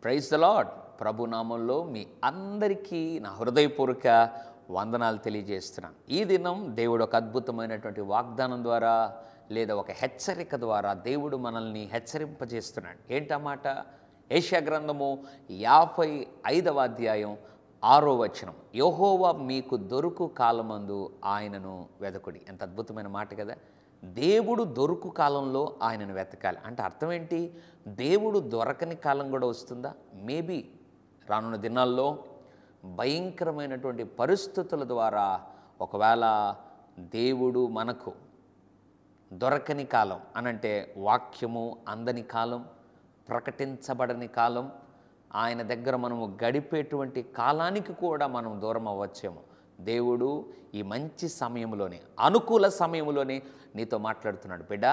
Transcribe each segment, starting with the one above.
Praise the Lord. ప్రభునామంలో మీ అందరికీ నా హృదయపూర్వక వందనాలు తెలియజేస్తున్నాను. ఈ దినం దేవుడు ఒక అద్భుతమైనటువంటి వాగ్దానం ద్వారా లేదా ఒక హెచ్చరిక ద్వారా దేవుడు మనల్ని హెచ్చరింపజేస్తున్నాడు. ఏంటన్నమాట? యెషయా గ్రంథము 55వ అధ్యాయం 6వ వచనం. యెహోవా మీకు దొరుకు కాలమందు ఆయనను వెదకుడి. ఎంత అద్భుతమైన మాట కదా! దేవుడు దొరుకు కాలంలో ఆయనను వెతకాలి అంటే అర్థం ఏంటి? దేవుడు దొరకని కాలం కూడా వస్తుందా? మేబీ రానున్న దినాల్లో భయంకరమైనటువంటి పరిస్థితుల ద్వారా ఒకవేళ దేవుడు మనకు దొరకని కాలం అనంటే వాక్యము అందని కాలం, ప్రకటించబడని కాలం, ఆయన దగ్గర మనము గడిపేటువంటి కాలానికి కూడా మనం దూరం అవ్వచ్చేమో. దేవుడు ఈ మంచి సమయంలోనే, అనుకూల సమయంలోనే నీతో మాట్లాడుతున్నాడు. బిడ్డ,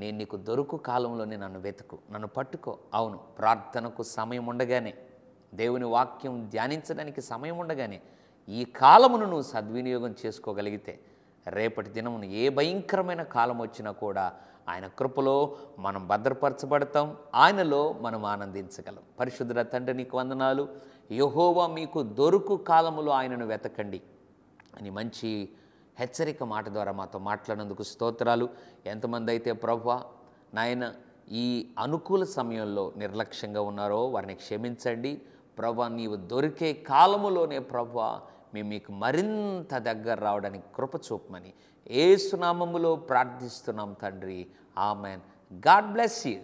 నేను నీకు దొరుకు కాలంలోనే నన్ను వెతుకు, నన్ను పట్టుకో. అవును, ప్రార్థనకు సమయం ఉండగానే, దేవుని వాక్యం ధ్యానించడానికి సమయం ఉండగానే ఈ కాలమును నువ్వు సద్వినియోగం చేసుకోగలిగితే రేపటి దినమును ఏ భయంకరమైన కాలం వచ్చినా కూడా ఆయన కృపలో మనం భద్రపరచబడతాం, ఆయనలో మనం ఆనందించగలం. పరిశుద్ధుల తండ్రి, నీకు వందనాలు. యెహోవా మీకు దొరుకు కాలములో ఆయనను వెతకండి అని మంచి హెచ్చరిక మాట ద్వారా మాతో మాట్లాడినందుకు స్తోత్రాలు. ఎంతమంది అయితే ప్రభువా నాయన ఈ అనుకూల సమయంలో నిర్లక్ష్యంగా ఉన్నారో వారిని క్షమించండి. ప్రభువా, నీవు దొరికే కాలములోనే ప్రభువా మేము మీకు మరింత దగ్గర రావడానికి కృప చూపమని యేసు నామములో ప్రార్థిస్తున్నాం తండ్రి. ఆమెన్. God bless you.